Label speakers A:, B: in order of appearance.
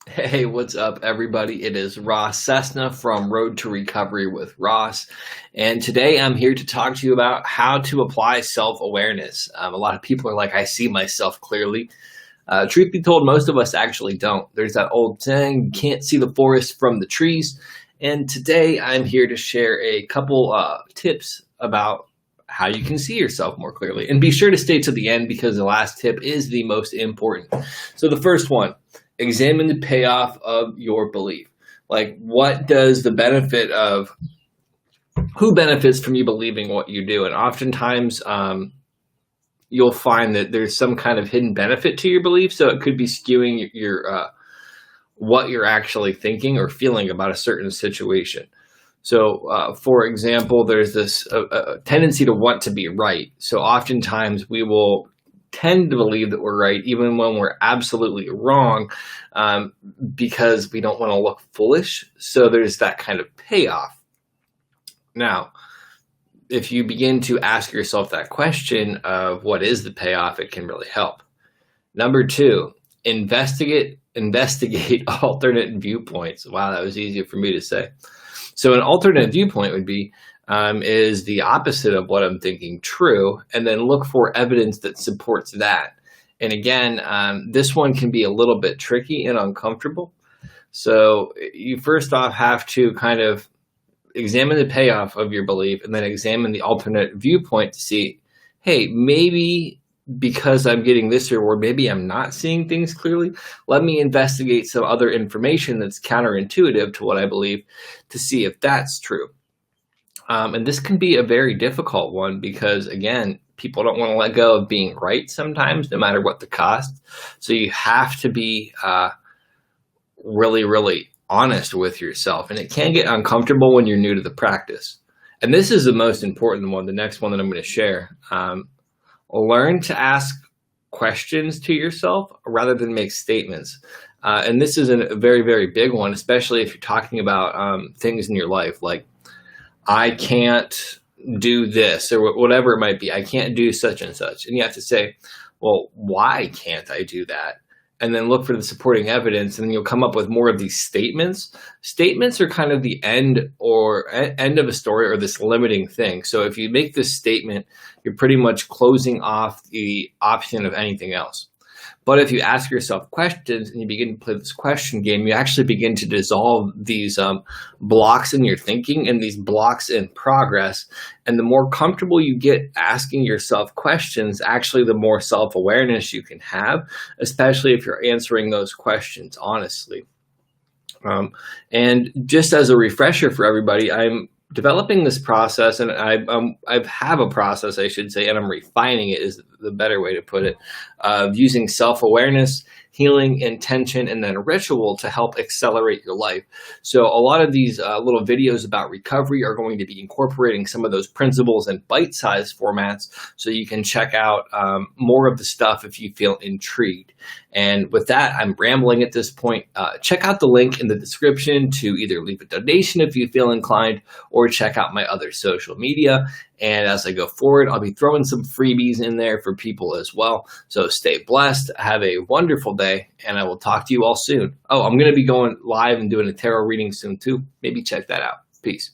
A: Hey, what's up, everybody? It is Ross Cessna from Road to Recovery with Ross. And today I'm here to talk to you about how to apply self-awareness. A lot of people are like, I see myself clearly. Truth be told, most of us actually don't. There's that old saying, you can't see the forest from the trees. And today I'm here to share a couple tips about how you can see yourself more clearly. And be sure to stay to the end because the last tip is the most important. So the first one, examine the payoff of your belief. Like, what does the benefit of, who benefits from you believing what you do? And oftentimes you'll find that there's some kind of hidden benefit to your belief. So it could be skewing your what you're actually thinking or feeling about a certain situation. So for example, there's this tendency to want to be right. So oftentimes we will tend to believe that we're right, even when we're absolutely wrong, because we don't want to look foolish. So there's that kind of payoff. Now, if you begin to ask yourself that question of what is the payoff, it can really help. Number two, investigate alternate viewpoints. Wow, that was easier for me to say. So an alternate viewpoint would be, is the opposite of what I'm thinking true, and then look for evidence that supports that. And again, this one can be a little bit tricky and uncomfortable. So you first off have to kind of examine the payoff of your belief and then examine the alternate viewpoint to see, hey, maybe because I'm getting this reward, maybe I'm not seeing things clearly. Let me investigate some other information that's counterintuitive to what I believe to see if that's true. And this can be a very difficult one because, again, people don't want to let go of being right sometimes, no matter what the cost. So you have to be really, really honest with yourself. And it can get uncomfortable when you're new to the practice. And this is the most important one, the next one that I'm going to share. Learn to ask questions to yourself rather than make statements. And this is a very, very big one, especially if you're talking about things in your life, like, I can't do this or whatever it might be. I can't do such and such. And you have to say, well, why can't I do that? And then look for the supporting evidence, and then you'll come up with more of these statements. Statements are kind of the end of a story, or this limiting thing. So if you make this statement, you're pretty much closing off the option of anything else. But if you ask yourself questions and you begin to play this question game, you actually begin to dissolve these blocks in your thinking and these blocks in progress. And the more comfortable you get asking yourself questions, actually the more self-awareness you can have, especially if you're answering those questions honestly. And just as a refresher for everybody, I'm developing this process, and I have a process, I should say, and I'm refining it is the better way to put it, of using self-awareness, healing, intention, and then ritual to help accelerate your life. So a lot of these little videos about recovery are going to be incorporating some of those principles in bite-sized formats, so you can check out more of the stuff if you feel intrigued. And with that, I'm rambling at this point. Check out the link in the description to either leave a donation if you feel inclined, or check out my other social media. And as I go forward, I'll be throwing some freebies in there for people as well. So stay blessed, have a wonderful day, and I will talk to you all soon. Oh, I'm going to be going live and doing a tarot reading soon too. Maybe check that out. Peace.